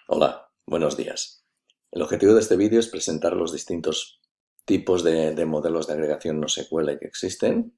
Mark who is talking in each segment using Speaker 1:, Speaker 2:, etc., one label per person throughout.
Speaker 1: Hola, buenos días. El objetivo de este vídeo es presentar los distintos tipos de modelos de agregación no SQL que existen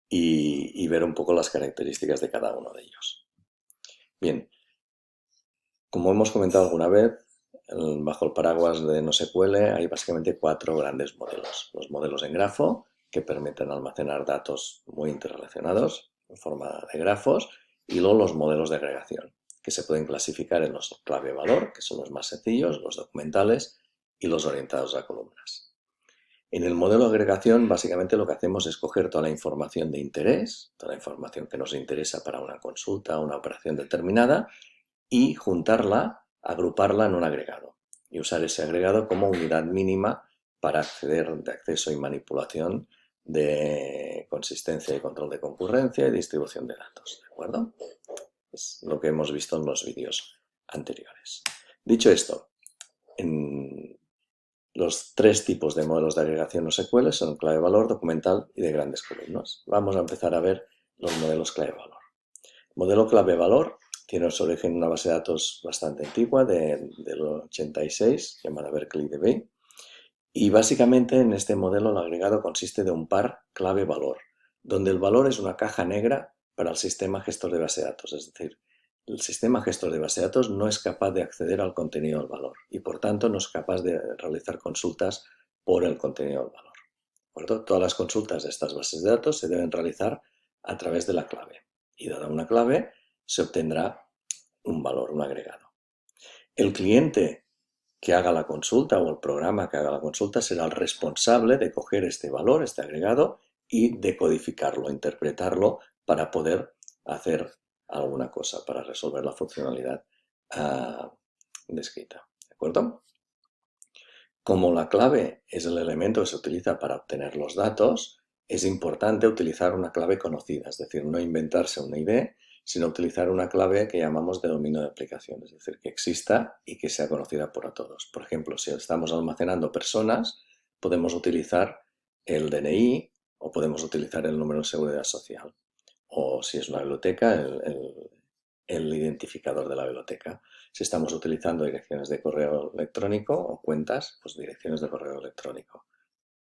Speaker 1: y ver un poco las características de cada uno de ellos. Bien, como hemos comentado alguna vez, bajo el paraguas de no SQL hay básicamente cuatro grandes modelos. Los modelos en grafo, que permiten almacenar datos muy interrelacionados en forma de grafos, y luego los modelos de agregación, que se pueden clasificar en los clave-valor, que son los más sencillos, los documentales y los orientados a columnas. En el modelo de agregación, básicamente lo que hacemos es coger toda la información de interés, toda la información que nos interesa para una consulta o una operación determinada, y juntarla, agruparla en un agregado y usar ese agregado como unidad mínima para acceder de acceso y manipulación de consistencia y control de concurrencia y distribución de datos, ¿de acuerdo? Es lo que hemos visto en los vídeos anteriores. Dicho esto, los tres tipos de modelos de agregación no SQL son clave-valor, documental y de grandes columnas. Vamos a empezar a ver los modelos clave-valor. Modelo clave-valor tiene su origen en una base de datos bastante antigua, del 86, llamada BerkeleyDB. Y básicamente en este modelo el agregado consiste de un par clave-valor, donde el valor es una caja negra para el sistema gestor de base de datos. Es decir, el sistema gestor de base de datos no es capaz de acceder al contenido del valor y por tanto no es capaz de realizar consultas por el contenido del valor. ¿De acuerdo? Todas las consultas de estas bases de datos se deben realizar a través de la clave. Y dada una clave, se obtendrá un valor, un agregado. El cliente que haga la consulta o el programa que haga la consulta será el responsable de coger este valor, este agregado, y decodificarlo, interpretarlo para poder hacer alguna cosa, para resolver la funcionalidad descrita. ¿De acuerdo? Como la clave es el elemento que se utiliza para obtener los datos, es importante utilizar una clave conocida, es decir, no inventarse una ID, sino utilizar una clave que llamamos de dominio de aplicación, es decir, que exista y que sea conocida por todos. Por ejemplo, si estamos almacenando personas, podemos utilizar el DNI o podemos utilizar el número de seguridad social. O si es una biblioteca, el identificador de la biblioteca. Si estamos utilizando direcciones de correo electrónico o cuentas, pues direcciones de correo electrónico.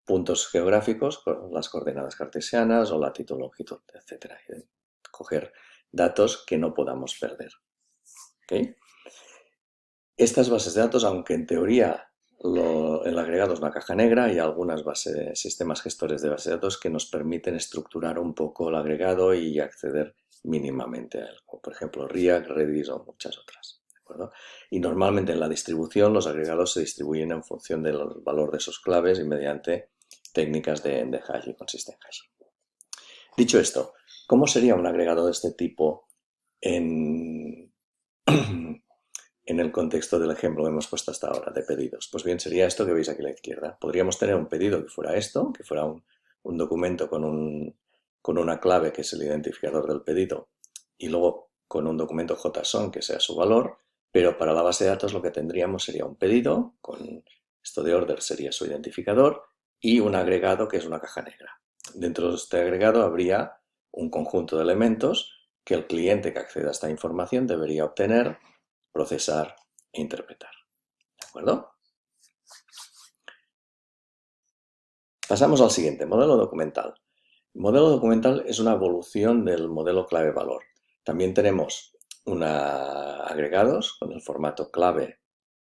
Speaker 1: Puntos geográficos, las coordenadas cartesianas o latitud, longitud, etc. Coger datos que no podamos perder. ¿Okay? Estas bases de datos, aunque en teoría el agregado es una caja negra, hay algunas sistemas gestores de bases de datos que nos permiten estructurar un poco el agregado y acceder mínimamente a él, como por ejemplo React, Redis o muchas otras. ¿De acuerdo? Y normalmente en la distribución los agregados se distribuyen en función del valor de sus claves y mediante técnicas de hash y consistent hashing. Dicho esto, ¿cómo sería un agregado de este tipo en el contexto del ejemplo que hemos puesto hasta ahora de pedidos? Pues bien, sería esto que veis aquí a la izquierda. Podríamos tener un pedido que fuera esto, que fuera un documento con una clave que es el identificador del pedido y luego con un documento JSON que sea su valor, pero para la base de datos lo que tendríamos sería un pedido, con esto de order sería su identificador, y un agregado que es una caja negra. Dentro de este agregado habría un conjunto de elementos que el cliente que acceda a esta información debería obtener, procesar e interpretar. ¿De acuerdo? Pasamos al siguiente, modelo documental. El modelo documental es una evolución del modelo clave-valor. También tenemos agregados con el formato clave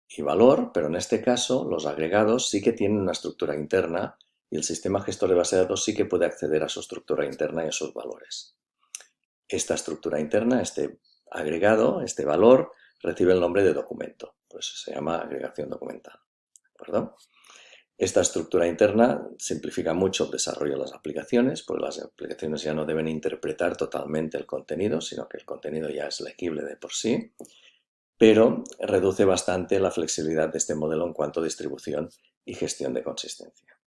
Speaker 1: y valor, pero en este caso los agregados sí que tienen una estructura interna y el sistema gestor de base de datos sí que puede acceder a su estructura interna y a sus valores. Esta estructura interna, este agregado, este valor, recibe el nombre de documento, por eso se llama agregación documental. ¿De acuerdo? Esta estructura interna simplifica mucho el desarrollo de las aplicaciones, porque las aplicaciones ya no deben interpretar totalmente el contenido, sino que el contenido ya es legible de por sí, pero reduce bastante la flexibilidad de este modelo en cuanto a distribución y gestión de consistencia.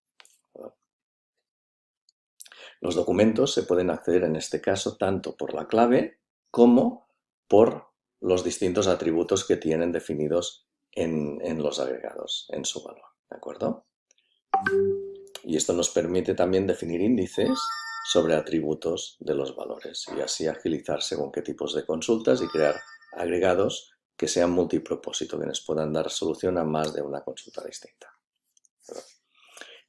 Speaker 1: Los documentos se pueden acceder en este caso tanto por la clave como por los distintos atributos que tienen definidos en los agregados, en su valor. ¿De acuerdo? Y esto nos permite también definir índices sobre atributos de los valores y así agilizar según qué tipos de consultas y crear agregados que sean multipropósito, que nos puedan dar solución a más de una consulta distinta.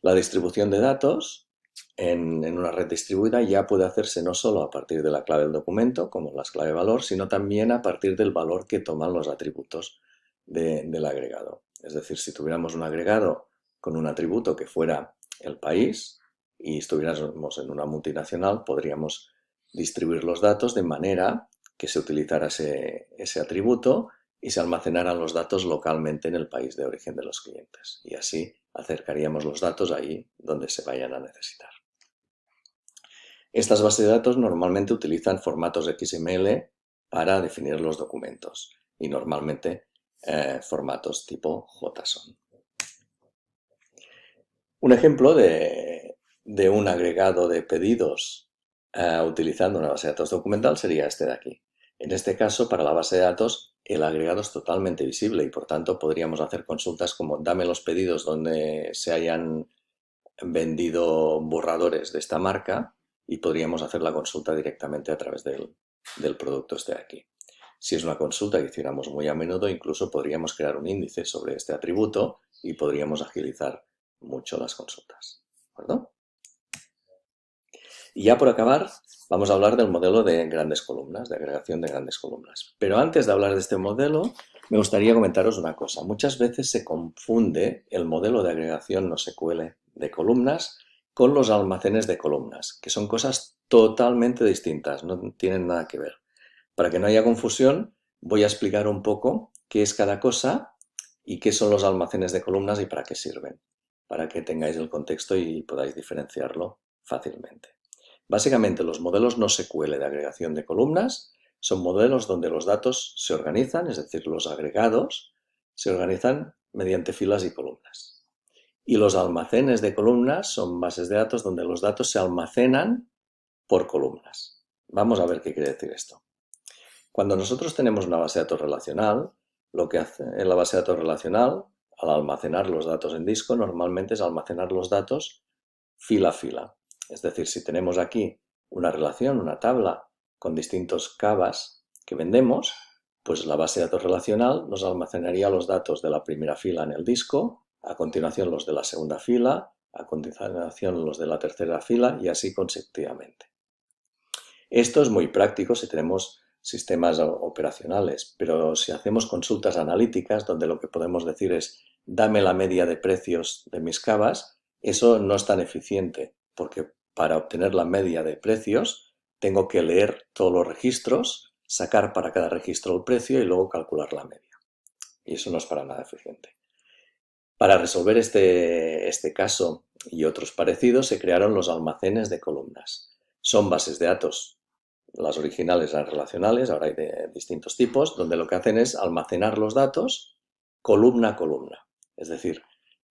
Speaker 1: La distribución de datos en una red distribuida ya puede hacerse no solo a partir de la clave del documento, como las clave valor, sino también a partir del valor que toman los atributos del agregado. Es decir, si tuviéramos un agregado con un atributo que fuera el país y estuviéramos en una multinacional, podríamos distribuir los datos de manera que se utilizara ese atributo y se almacenaran los datos localmente en el país de origen de los clientes. Y así acercaríamos los datos ahí donde se vayan a necesitar. Estas bases de datos normalmente utilizan formatos XML para definir los documentos y normalmente formatos tipo JSON. Un ejemplo de un agregado de pedidos utilizando una base de datos documental sería este de aquí. En este caso, para la base de datos, el agregado es totalmente visible y por tanto podríamos hacer consultas como dame los pedidos donde se hayan vendido borradores de esta marca y podríamos hacer la consulta directamente a través del producto este de aquí. Si es una consulta que hiciéramos muy a menudo, incluso podríamos crear un índice sobre este atributo y podríamos agilizar mucho las consultas. ¿De acuerdo? Y ya por acabar, vamos a hablar del modelo de grandes columnas, de agregación de grandes columnas. Pero antes de hablar de este modelo, me gustaría comentaros una cosa. Muchas veces se confunde el modelo de agregación NoSQL de columnas con los almacenes de columnas, que son cosas totalmente distintas, no tienen nada que ver. Para que no haya confusión, voy a explicar un poco qué es cada cosa y qué son los almacenes de columnas y para qué sirven, para que tengáis el contexto y podáis diferenciarlo fácilmente. Básicamente, los modelos NoSQL de agregación de columnas son modelos donde los datos se organizan, es decir, los agregados se organizan mediante filas y columnas. Y los almacenes de columnas son bases de datos donde los datos se almacenan por columnas. Vamos a ver qué quiere decir esto. Cuando nosotros tenemos una base de datos relacional, lo que hace en la base de datos relacional, al almacenar los datos en disco, normalmente es almacenar los datos fila a fila. Es decir, si tenemos aquí una relación, una tabla con distintos cabas que vendemos, pues la base de datos relacional nos almacenaría los datos de la primera fila en el disco, a continuación los de la segunda fila, a continuación los de la tercera fila y así consecutivamente. Esto es muy práctico si tenemos sistemas operacionales, pero si hacemos consultas analíticas donde lo que podemos decir es dame la media de precios de mis cabas, eso no es tan eficiente, porque para obtener la media de precios tengo que leer todos los registros, sacar para cada registro el precio y luego calcular la media. Y eso no es para nada eficiente. Para resolver este caso y otros parecidos se crearon los almacenes de columnas. Son bases de datos, las originales eran relacionales, ahora hay de distintos tipos, donde lo que hacen es almacenar los datos columna a columna. Es decir,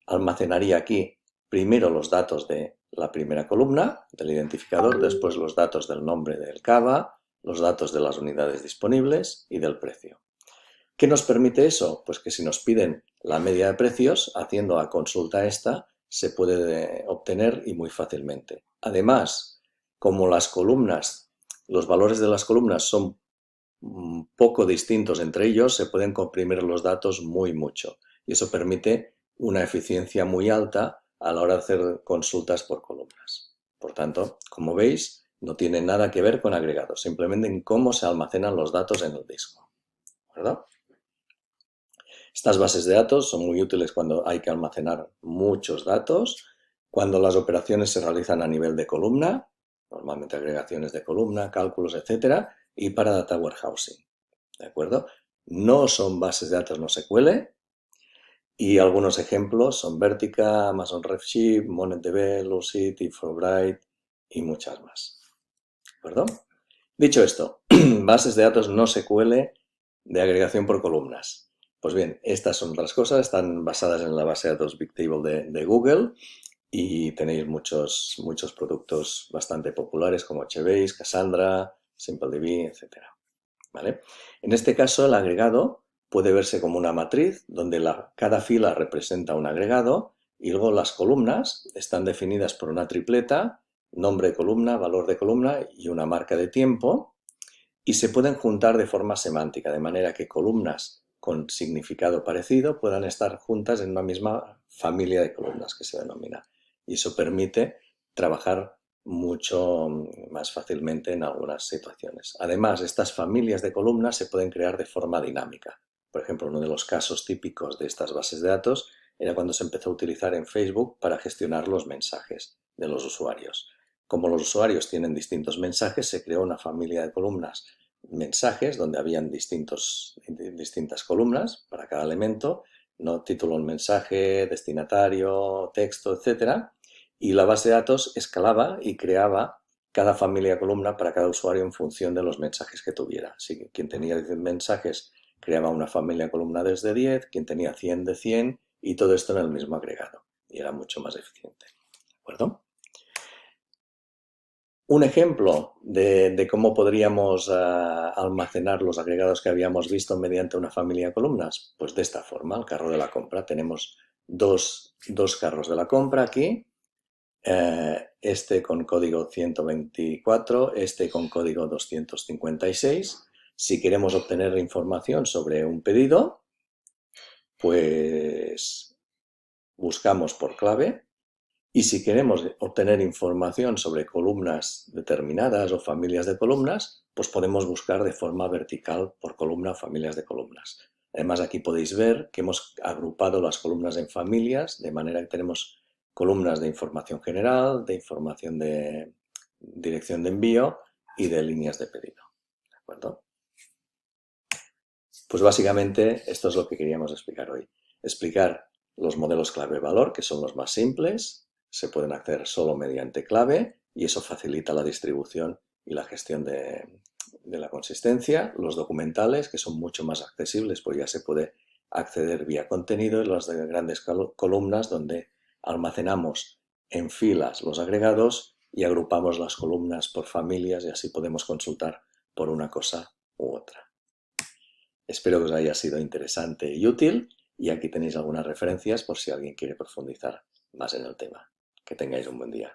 Speaker 1: almacenaría aquí primero los datos de la primera columna, del identificador, después los datos del nombre del cava, los datos de las unidades disponibles y del precio. ¿Qué nos permite eso? Pues que si nos piden la media de precios, haciendo la consulta esta, se puede obtener y muy fácilmente. Además, como las columnas, los valores de las columnas son poco distintos entre ellos, se pueden comprimir los datos mucho. Y eso permite una eficiencia muy alta a la hora de hacer consultas por columnas. Por tanto, como veis, no tiene nada que ver con agregados, simplemente en cómo se almacenan los datos en el disco. ¿Verdad? Estas bases de datos son muy útiles cuando hay que almacenar muchos datos, cuando las operaciones se realizan a nivel de columna, normalmente agregaciones de columna, cálculos, etc., y para data warehousing. ¿De acuerdo? No son bases de datos NoSQL, y algunos ejemplos son Vertica, Amazon Redshift, MonetDB, Lucid, Infobright y muchas más. ¿De acuerdo? Dicho esto, bases de datos NoSQL de agregación por columnas. Pues bien, estas son otras cosas, están basadas en la base de datos Bigtable de Google y tenéis muchos productos bastante populares como HBase, Cassandra, SimpleDB, etc. ¿Vale? En este caso, el agregado puede verse como una matriz donde cada fila representa un agregado y luego las columnas están definidas por una tripleta, nombre de columna, valor de columna y una marca de tiempo, y se pueden juntar de forma semántica, de manera que columnas con significado parecido puedan estar juntas en una misma familia de columnas que se denomina. Y eso permite trabajar mucho más fácilmente en algunas situaciones. Además, estas familias de columnas se pueden crear de forma dinámica. Por ejemplo, uno de los casos típicos de estas bases de datos era cuando se empezó a utilizar en Facebook para gestionar los mensajes de los usuarios. Como los usuarios tienen distintos mensajes, se creó una familia de columnas mensajes donde habían distintas columnas para cada elemento, ¿no? Título, un mensaje, destinatario, texto, etc. Y la base de datos escalaba y creaba cada familia de columna para cada usuario en función de los mensajes que tuviera. Así que quien tenía 10 mensajes creaba una familia de columna desde 10, quien tenía 100 de 100 y todo esto en el mismo agregado. Y era mucho más eficiente. ¿De acuerdo? Un ejemplo de cómo podríamos almacenar los agregados que habíamos visto mediante una familia de columnas, pues de esta forma, el carro de la compra. Tenemos dos carros de la compra aquí, este con código 124, este con código 256. Si queremos obtener información sobre un pedido, pues buscamos por clave. Y si queremos obtener información sobre columnas determinadas o familias de columnas, pues podemos buscar de forma vertical por columna o familias de columnas. Además, aquí podéis ver que hemos agrupado las columnas en familias, de manera que tenemos columnas de información general, de información de dirección de envío y de líneas de pedido. ¿De acuerdo? Pues básicamente esto es lo que queríamos explicar hoy. Explicar los modelos clave-valor, que son los más simples. Se pueden acceder solo mediante clave y eso facilita la distribución y la gestión de la consistencia. Los documentales, que son mucho más accesibles, pues ya se puede acceder vía contenido, y las de grandes columnas, donde almacenamos en filas los agregados y agrupamos las columnas por familias y así podemos consultar por una cosa u otra. Espero que os haya sido interesante y útil y aquí tenéis algunas referencias por si alguien quiere profundizar más en el tema. Que tengáis un buen día.